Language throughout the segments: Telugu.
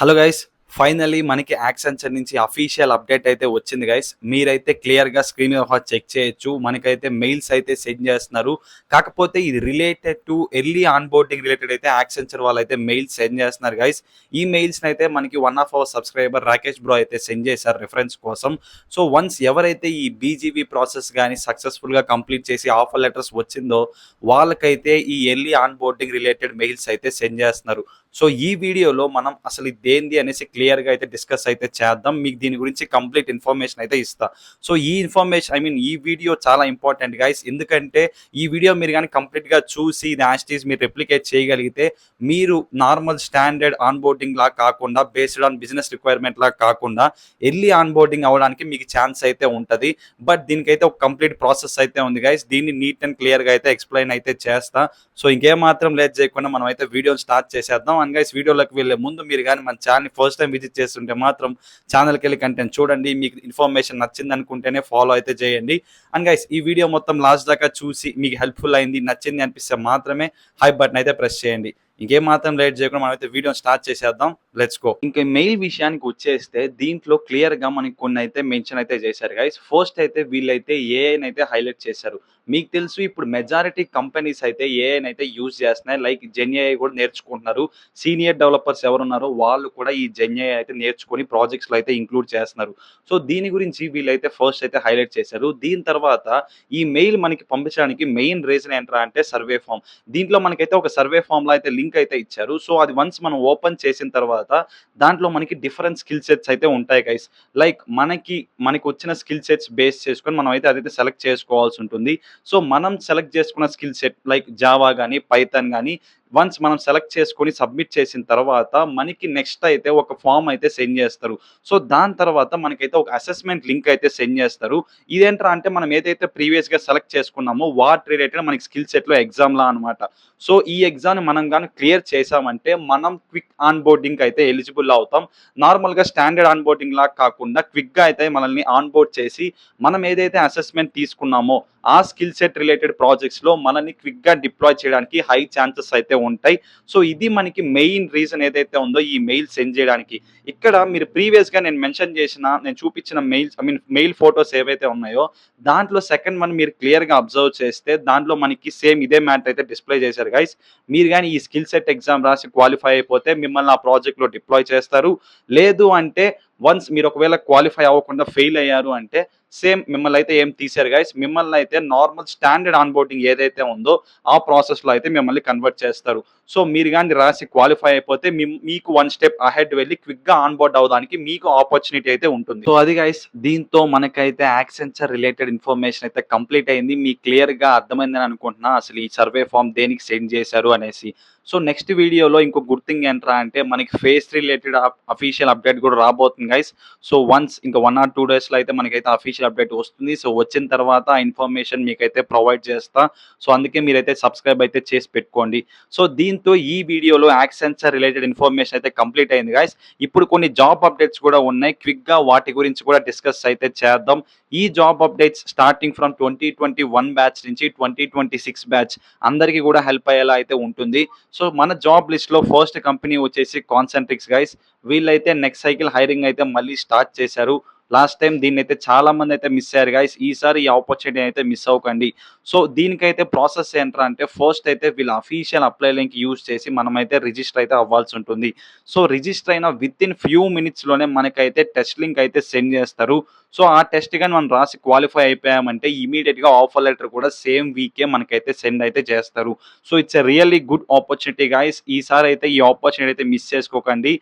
హలో గైస్, ఫైనల్లీ మనకి యాక్సెంచర్ నుంచి అఫీషియల్ అప్డేట్ అయితే వచ్చింది గైస్. మీరైతే క్లియర్‌గా స్క్రీన్ మీద చెక్ చేయొచ్చు. మనకైతే మెయిల్స్ అయితే సెండ్ చేస్తున్నారు. కాకపోతే ఇది related to early onboarding related అయితే యాక్సెంచర్ వాళ్ళైతే మెయిల్స్ సెండ్ చేస్తున్నారు గైస్. ఈ మెయిల్స్‌నైతే మనకి one of our subscriber Rakesh bro అయితే సెండ్ చేశారు రిఫరెన్స్ కోసం. సో వన్స్ ఎవరైతే ఈ బీజీవీ ప్రాసెస్ గాని సక్సెస్‌ఫుల్‌గా కంప్లీట్ చేసి ఆఫర్ లెటర్స్ వచ్చిందో వాళ్ళకైతే ఈ ఎర్లీ ఆన్‌బోర్డింగ్ రిలేటెడ్ మెయిల్స్ అయితే సెండ్ చేస్తున్నారు. సో ఈ వీడియోలో మనం అసలు ఇదేంది అనేసి క్లియర్‌గా అయితే డిస్కస్ అయితే చేద్దాం. మీకు దీని గురించి కంప్లీట్ ఇన్ఫర్మేషన్ అయితే ఇస్తా. సో ఈ ఇన్ఫర్మేషన్ ఈ వీడియో చాలా ఇంపార్టెంట్ గైస్. ఎందుకంటే ఈ వీడియో మీరు గాని కంప్లీట్‌గా చూసి ఇది యాజ్ ఇట్ ఈజ్ మీరు రెప్లికేట్ చేయగలిగితే మీరు నార్మల్ స్టాండర్డ్ ఆన్‌బోర్డింగ్ లాగా కాకుండా బేస్డ్ ఆన్ బిజినెస్ రిక్వైర్మెంట్ లాగా కాకుండా ఎర్లీ ఆన్‌బోర్డింగ్ అవ్వడానికి మీకు ఛాన్స్ అయితే ఉంటది. బట్ దీనికైతే ఒక కంప్లీట్ ప్రాసెస్ అయితే ఉంది గైస్. దీన్ని నీట్ అండ్ క్లియర్‌గా అయితే ఎక్స్‌ప్లెయిన్ అయితే చేస్తా. సో ఇంకేమాత్రం లేట్ చేయకుండా మనం అయితే వీడియోని స్టార్ట్ చేసేద్దాం. అండ్ గైస్, వీడియోలోకి వెళ్ళే ముందు మీరు కానీ మన ఛానల్ని ఫస్ట్ టైం విజిట్ చేస్తుంటే మాత్రం ఛానల్కి వెళ్ళి కంటెంట్ చూడండి. మీకు ఇన్ఫర్మేషన్ నచ్చింది అనుకుంటేనే ఫాలో అయితే చేయండి. అండ్ గైస్, ఈ వీడియో మొత్తం లాస్ట్ దాకా చూసి మీకు హెల్ప్ఫుల్ అయింది, నచ్చింది అనిపిస్తే మాత్రమే హై బటన్ అయితే ప్రెస్ చేయండి. ఇంకేం మాత్రం లేట్ చేయకుండా మనం అయితే వీడియో స్టార్ట్ చేసేద్దాం. Let's go. ఇంకా మెయిల్ విషయానికి వచ్చేస్తే దీంట్లో క్లియర్ గా మనకి కొన్ని అయితే మెన్షన్ అయితే చేశారు గైస్. ఫస్ట్ అయితే వీళ్ళైతే ఏఐని అయితే హైలైట్ చేశారు. మీకు తెలుసు ఇప్పుడు మెజారిటీ కంపెనీస్ అయితే ఏఐని అయితే యూజ్ చేస్తున్నాయి. లైక్ జెన్ ఏఐ కూడా నేర్చుకుంటున్నారు. సీనియర్ డెవలపర్స్ ఎవరున్నారో వాళ్ళు కూడా ఈ జెన్ ఏఐ అయితే నేర్చుకొని ప్రాజెక్ట్స్ లో అయితే ఇంక్లూడ్ చేస్తున్నారు. సో దీని గురించి వీళ్ళైతే ఫస్ట్ అయితే హైలైట్ చేశారు. దీని తర్వాత ఈ మెయిల్ మనకి పంపించడానికి మెయిన్ రీజన్ ఏంట్రా అంటే సర్వే ఫామ్. దీంట్లో మనకైతే ఒక సర్వే ఫామ్ లో అయితే లింక్ అయితే ఇచ్చారు. సో అది వన్స్ మనం ఓపెన్ చేసిన తర్వాత దాంట్లో మనకి డిఫరెంట్ స్కిల్ సెట్స్ అయితే ఉంటాయి గైస్. లైక్ మనకి వచ్చిన స్కిల్ సెట్స్ బేస్ చేసుకొని మనం అయితే అదైతే సెలెక్ట్ చేసుకోవాల్సి ఉంటుంది. సో మనం సెలెక్ట్ చేసుకున్న స్కిల్ సెట్ లైక్ జావా కానీ పైథాన్ కానీ వన్స్ మనం సెలెక్ట్ చేసుకొని సబ్మిట్ చేసిన తర్వాత మనకి నెక్స్ట్ అయితే ఒక ఫామ్ అయితే సెండ్ చేస్తారు. సో దాని తర్వాత మనకైతే ఒక అసెస్మెంట్ లింక్ అయితే సెండ్ చేస్తారు. ఇదేంట్రా అంటే మనం ఏదైతే ప్రీవియస్గా సెలెక్ట్ చేసుకున్నామో వాట్ రిలేటెడ్ మనకి స్కిల్ సెట్లో ఎగ్జామ్లా అనమాట. సో ఈ ఎగ్జామ్ మనం కానీ క్లియర్ చేసామంటే మనం క్విక్ ఆన్ బోర్డింగ్ అయితే ఎలిజిబుల్ అవుతాం. నార్మల్గా స్టాండర్డ్ ఆన్ బోర్డింగ్ లాగా కాకుండా క్విక్గా అయితే మనల్ని ఆన్ బోర్డ్ చేసి మనం ఏదైతే అసెస్మెంట్ తీసుకున్నామో ఆ స్కిల్ సెట్ రిలేటెడ్ ప్రాజెక్ట్స్లో మనల్ని క్విక్గా డిప్లాయ్ చేయడానికి హై ఛాన్సెస్ అయితే ఉంటాయి. సో ఇది మనకి మెయిన్ రీజన్ ఏదైతే ఉందో ఈ మెయిల్ సెండ్ చేయడానికి. ఇక్కడ మీరు ప్రీవియస్గా నేను చూపించిన మెయిల్స్ మెయిల్ ఫొటోస్ ఏవైతే ఉన్నాయో దాంట్లో సెకండ్ వన్ మీరు క్లియర్గా అబ్జర్వ్ చేస్తే దాంట్లో మనకి సేమ్ ఇదే మ్యాటర్ అయితే డిస్ప్లే చేశారు గైస్. మీరు కానీ ఈ స్కిల్ సెట్ ఎగ్జామ్ రాసి క్వాలిఫై అయిపోతే మిమ్మల్ని ఆ ప్రాజెక్ట్లో డిప్లాయ్ చేస్తారు. లేదు అంటే వన్స్ మీరు ఒకవేళ క్వాలిఫై అవ్వకుండా ఫెయిల్ అయ్యారు అంటే సేమ్ మిమ్మల్ని అయితే ఏం తీశారు గైస్. మిమ్మల్ని అయితే నార్మల్ స్టాండర్డ్ ఆన్బోర్డింగ్ ఏదైతే ఉందో ఆ ప్రాసెస్లో అయితే మిమ్మల్ని కన్వర్ట్ చేస్తారు. సో మీరు కానీ రాసి క్వాలిఫై అయిపోతే మీకు వన్ స్టెప్ అహెడ్ వెళ్ళి క్విక్గా ఆన్బోర్డ్ అవడానికి మీకు ఆపర్చునిటీ అయితే ఉంటుంది. సో అది గైస్, దీంతో మనకైతే యాక్సెంచర్ రిలేటెడ్ ఇన్ఫర్మేషన్ అయితే కంప్లీట్ అయింది. మీకు క్లియర్గా అర్థమైందని అనుకుంటున్నా అసలు ఈ సర్వే ఫామ్ దేనికి సెండ్ చేశారు అనేసి. సో నెక్స్ట్ వీడియోలో ఇంకో గుడ్ థింగ్ ఏంట్రా అంటే మనకి ఫేస్ రిలేటెడ్ అఫీషియల్ అప్డేట్ కూడా రాబోతుంది గైస్. సో వన్స్ ఇంకా 1 or 2 డేస్లో అయితే మనకైతే అఫీషియల్ అప్డేట్ వస్తుంది. సో వచ్చిన తర్వాత ఆ ఇన్ఫర్మేషన్ మీకైతే ప్రొవైడ్ చేస్తా. సో అందుకే మీరైతే సబ్స్క్రైబ్ అయితే చేసి పెట్టుకోండి. సో దీంతో ఈ వీడియోలో యాక్సెంచర్ రిలేటెడ్ ఇన్ఫర్మేషన్ అయితే కంప్లీట్ అయింది గైస్. ఇప్పుడు కొన్ని జాబ్ అప్డేట్స్ కూడా ఉన్నాయి. క్విక్గా వాటి గురించి కూడా డిస్కస్ అయితే చేద్దాం. ఈ job updates starting from 2021 batch నుంచి 2026 బ్యాచ్ అందరికీ కూడా హెల్ప్ అయ్యేలా అయితే ఉంటుంది. సో మన జాబ్ లిస్ట్ లో ఫస్ట్ కంపెనీ వచ్చేసి కాన్సెంట్రిక్స్ గైస్. వీళ్ళైతే నెక్స్ట్ సైకిల్ హైరింగ్ అయితే మళ్ళీ స్టార్ట్ చేశారు. లాస్ట్ టైం దీన్ని అయితే చాలా మంది అయితే మిస్ అయ్యారు గైస్. ఈసారి ఈ ఆపర్చునిటీ అయితే మిస్ అవ్వకండి. సో దీనికైతే ప్రాసెస్ ఏంట్రా అంటే ఫస్ట్ అయితే వీళ్ళ అఫీషియల్ అప్లై లింక్ యూజ్ చేసి మనమైతే రిజిస్టర్ అయితే అవ్వాల్సి ఉంటుంది. సో రిజిస్టర్ అయిన విత్ ఇన్ ఫ్యూ మినిట్స్లోనే మనకైతే టెస్ట్ లింక్ అయితే సెండ్ చేస్తారు. సో ఆ టెస్ట్ కానీ మనం రాసి క్వాలిఫై అయిపోయామంటే ఇమీడియట్గా ఆఫర్ లెటర్ కూడా సేమ్ వీకే మనకైతే సెండ్ అయితే చేస్తారు. So it's a really good opportunity guys. ఈసారి అయితే ఈ ఆపర్చునిటీ అయితే మిస్ చేసుకోకండి.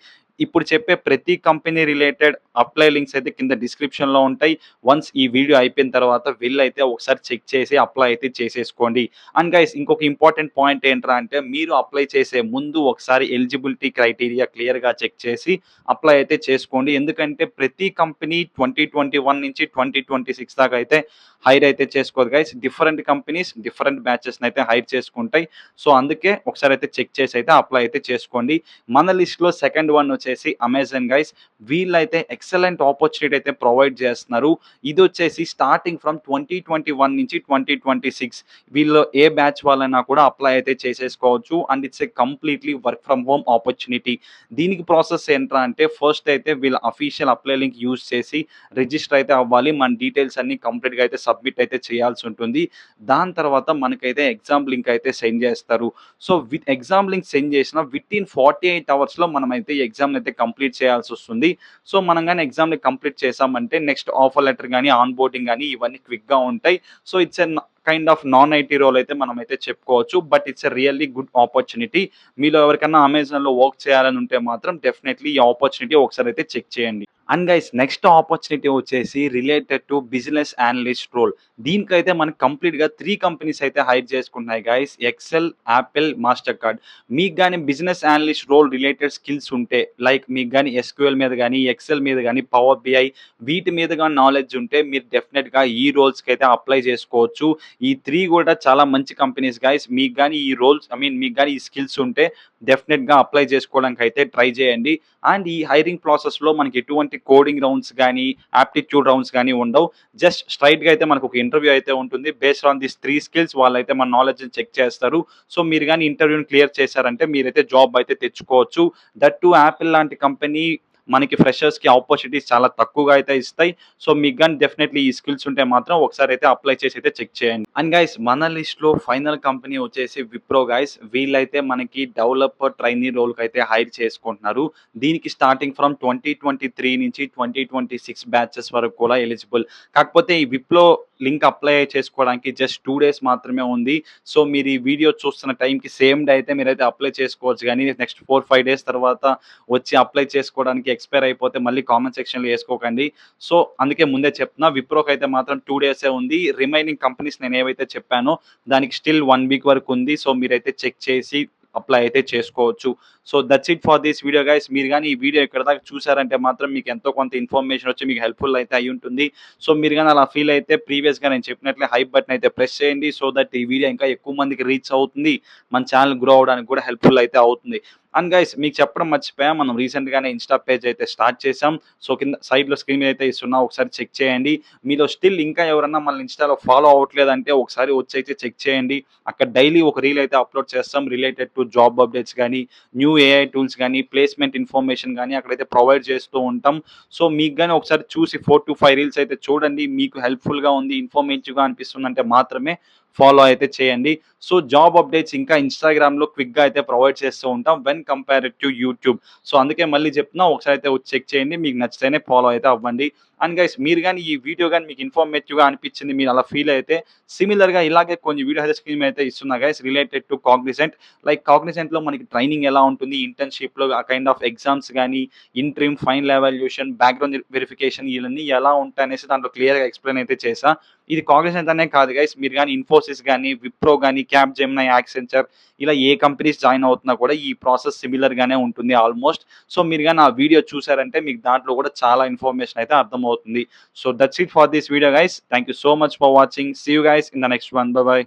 ఇప్పుడు చెప్పే ప్రతి కంపెనీ రిలేటెడ్ అప్లై లింక్స్ అయితే కింద డిస్క్రిప్షన్లో ఉంటాయి. వన్స్ ఈ వీడియో అయిపోయిన తర్వాత వెళ్ళైతే ఒకసారి చెక్ చేసి అప్లై అయితే చేసేసుకోండి. అండ్ గైస్, ఇంకొక ఇంపార్టెంట్ పాయింట్ ఏంట్రా అంటే మీరు అప్లై చేసే ముందు ఒకసారి ఎలిజిబిలిటీ క్రైటీరియా క్లియర్గా చెక్ చేసి అప్లై అయితే చేసుకోండి. ఎందుకంటే ప్రతి కంపెనీ 2021 నుంచి 2026 దాకా అయితే హైర్ అయితే చేసుకోదు గైస్. డిఫరెంట్ కంపెనీస్ డిఫరెంట్ బ్యాచెస్ని అయితే హైర్ చేసుకుంటాయి. సో అందుకే ఒకసారి అయితే చెక్ చేసి అయితే అప్లై అయితే చేసుకోండి. మన లిస్ట్లో సెకండ్ వన్ వచ్చేసి వచ్చేసి అమెజాన్ గైస్. వీళ్ళైతే ఎక్సలెంట్ ఆపర్చునిటీ అయితే ప్రొవైడ్ చేస్తున్నారు. ఇది వచ్చేసి స్టార్టింగ్ ఫ్రమ్ 2021 నుంచి 2026 వీళ్ళు ఏ బ్యాచ్ వాళ్ళైనా కూడా అప్లై అయితే చేసేసుకోవచ్చు. And it's a completely work from home opportunity. దీనికి ప్రాసెస్ ఏంట్రా అంటే ఫస్ట్ అయితే వీళ్ళ అఫీషియల్ అప్లై లింక్ యూజ్ చేసి రిజిస్టర్ అయితే అవ్వాలి. మన డీటెయిల్స్ అన్ని కంప్లీట్‌గా అయితే సబ్మిట్ అయితే చేయాల్సి ఉంటుంది. దాని తర్వాత మనకైతే ఎగ్జామ్ లింక్ అయితే సెండ్ చేస్తారు. So with exam link send చేసిన వితిన్ 48 అవర్స్‌లో మనమైతే ఈ ఎగ్జామ్‌ని అయితే కంప్లీట్ చేయాల్సొస్తుంది. సో మనం గాని ఎగ్జామ్‌ని కంప్లీట్ చేశామంటే నెక్స్ట్ ఆఫర్ లెటర్ గాని, ఆన్ బోర్డింగ్ గాని ఇవన్నీ క్విక్‌గా ఉంటాయి. So it's a kind of non IT role అయితే మనమైతే చెప్పుకోవచ్చు. But it's a really good opportunity. మీలో ఎవరికన్నా అమెజాన్‌లో వర్క్ చేయాలని ఉంటే మాత్రం డెఫినెట్‌లీ ఈ ఆపర్చునిటీ ఒకసారి అయితే చెక్ చేయండి. అండ్ గైస్ నెక్స్ట్ ఆపర్చునిటీ వచ్చేసి related to business analyst role. దీనికైతే మనకు కంప్లీట్‌గా 3 కంపెనీస్ అయితే హైర్ చేసుకుంటున్నాయి guys. Excel, Apple, Mastercard. మీకు గాని business analyst role related skills ఉంటే లైక్ మీకు గాని ఎస్‌క్యూఎల్ మీద గాని, ఎక్సెల్ మీద గాని, పవర్ బిఐ వీటి మీద గాని నాలెడ్జ్ ఉంటే మీరు డెఫినెట్‌గా ఈ రోల్స్‌కి అయితే అప్లై చేసుకోవచ్చు. ఈ 3 కూడా చాలా మంచి కంపెనీస్ గైస్. మీకు గాని ఈ రోల్స్ మీకు గాని ఈ స్కిల్స్ ఉంటే డెఫినెట్‌గా అప్లై చేసుకోవడానికి అయితే ట్రై చేయండి. అండ్ ఈ హైరింగ్ ప్రాసెస్‌లో మనకి ఎటువంటి కోడింగ్ రౌండ్స్ గానీ, ఆప్టిట్యూడ్ రౌండ్స్ గానీ ఉండవు. జస్ట్ స్ట్రెయిట్‌గా అయితే మనకు ఒక ఇంటర్వ్యూ అయితే ఉంటుంది. బేస్డ్ ఆన్ థీస్ 3 స్కిల్స్ వాళ్ళైతే మన నాలెడ్జ్‌ని చెక్ చేస్తారు. సో మీరు గాని ఇంటర్వ్యూని క్లియర్ చేశారంటే మీరైతే జాబ్ అయితే తెచ్చుకోవచ్చు. దట్ టూ యాపిల్ లాంటి కంపెనీ మనకి ఫ్రెషర్స్‌కి ఆపర్చునిటీస్ చాలా తక్కువగా అయితే ఇస్తాయి. సో మీకు గాని డెఫినెట్‌లీ ఈ స్కిల్స్ ఉంటే మాత్రం ఒకసారి అయితే అప్లై చేసి అయితే చెక్ చేయండి. అండ్ గైస్ మన లిస్ట్‌లో ఫైనల్ కంపెనీ వచ్చేసి విప్రో గైస్. వీళ్ళైతే మనకి డెవలపర్ ట్రైనీ రోల్‌కి అయితే హైర్ చేసుకుంటున్నారు. దీనికి స్టార్టింగ్ ఫ్రమ్ 2023 నుంచి 2026 బ్యాచెస్ వరకు కూడా ఎలిజిబుల్. కాకపోతే ఈ విప్రో లింక్ అప్లై చేసుకోవడానికి జస్ట్ 2 డేస్ మాత్రమే ఉంది. సో మీరు ఈ వీడియో చూస్తున్న టైంకి సేమ్ డే అయితే మీరైతే అప్లై చేసుకోవచ్చు గానీ నెక్స్ట్ 4, 5 డేస్ తర్వాత వచ్చి అప్లై చేసుకోవడానికి ఎక్స్‌పైర్ అయిపోతే మళ్ళీ కామెంట్ సెక్షన్‌లో ఏసుకోకండి. సో అందుకే ముందే చెప్తున్నా విప్రోకి అయితే మాత్రం 2 డేసే ఉంది. రిమైనింగ్ కంపెనీస్ నేను ఏవైతే చెప్పానో దానికి స్టిల్ 1 వీక్ వరకు ఉంది. సో మీరైతే చెక్ చేసి అప్లై అయితే చేసుకోవచ్చు. So that's it for this video guys. మీరు గాని ఈ వీడియో ఇక్కడి దాకా చూసారంటే మాత్రం మీకు ఎంతో కొంత ఇన్ఫర్మేషన్ వచ్చి మీకు హెల్ప్‌ఫుల్ అయితే అయ్యి ఉంటుంది. సో మీరు గాని అలా ఫీల్ అయితే ప్రీవియస్‌గా నేను చెప్పినట్లే హైప్ బటన్ అయితే ప్రెస్ చేయండి. సో దట్ ఈ వీడియో ఇంకా ఎక్కువ మందికి రీచ్ అవుతుంది. మన ఛానెల్ గ్రో అవ్వడానికి కూడా హెల్ప్‌ఫుల్ అయితే అవుతుంది. అండ్ గైస్ మీకు చెప్పడం మర్చిపోయా, మనం రీసెంట్‌గానే ఇన్‌స్టా పేజ్ అయితే స్టార్ట్ చేసాం. సో కింద సైడ్‌లో స్క్రీన్ మీద అయితే ఇస్తున్నా, ఒకసారి చెక్ చేయండి. మీలో స్టిల్ ఇంకా ఎవరన్నా మనల్ని ఇన్‌స్టాలో ఫాలో అవ్వట్లేదంటే ఒకసారి వచ్చి అయితే చెక్ చేయండి. అక్కడ డైలీ ఒక రీల్ అయితే అప్లోడ్ చేస్తాం రిలేటెడ్ టు జాబ్ అప్డేట్స్ గానీ, న్యూ ఏఐ టూల్స్ గానీ, ప్లేస్‌మెంట్ ఇన్ఫర్మేషన్ గానీ అక్కడైతే ప్రొవైడ్ చేస్తూ ఉంటాం. సో మీకు గాని ఒకసారి చూసి 4-5 రీల్స్ అయితే చూడండి. మీకు హెల్ప్‌ఫుల్‌గా ఉంది, ఇన్ఫర్మేటివ్‌గా అనిపిస్తుందంటే మాత్రమే ఫాలో అయితే చేయండి. సో జాబ్ అప్డేట్స్ ఇంకా ఇన్‌స్టాగ్రామ్‌లో క్విక్‌గా అయితే ప్రొవైడ్ చేస్తూ ఉంటాం when compared to YouTube. So అందుకే మళ్ళీ చెప్తున్నా, ఒకసారి అయితే వచ్చి చెక్ చేయండి. మీకు నచ్చితేనే ఫాలో అయితే అవ్వండి. అండ్ గైస్ మీరు గాని ఈ వీడియో గాని మీకు ఇన్ఫర్మేటివ్‌గా అనిపించింది, మీరు అలా ఫీల్ అయితే సిమిలర్‌గా ఇలాగే కొన్ని వీడియో అయితే స్క్రీన్ మీద అయితే ఇస్తున్నా guys related to Cognizant. Like కాగ్నిజెంట్‌లో మనకి ట్రైనింగ్ ఎలా ఉంటుంది, ఇంటర్న్‌షిప్‌లో ఆ కైండ్ ఆఫ్ ఎగ్జామ్స్ గానీ, interim, final evaluation, background verification ఇవన్నీ ఎలా ఉంటాయనేసి దాంట్లో క్లియర్‌గా ఎక్స్‌ప్లెయిన్ అయితే చేశా. ఇది కాగ్నిజెంట్ అనే కాదు గైస్. మీరు గాని ఇన్ఫోసిస్ గానీ, విప్రో గానీ, క్యాప్‌జెమినీ, యాక్సెంచర్ ఇలా ఏ కంపెనీస్ జాయిన్ అవుతున్నా కూడా ఈ ప్రాసెస్ సిమిలర్ గానే ఉంటుంది ఆల్మోస్ట్. సో మీరు గాని ఆ వీడియో చూసారంటే మీకు దాంట్లో కూడా చాలా ఇన్ఫర్మేషన్ అయితే అర్థమవుతుంది. So that's it for this video guys. Thank you so much for watching. See you guys in the next one. Bye by.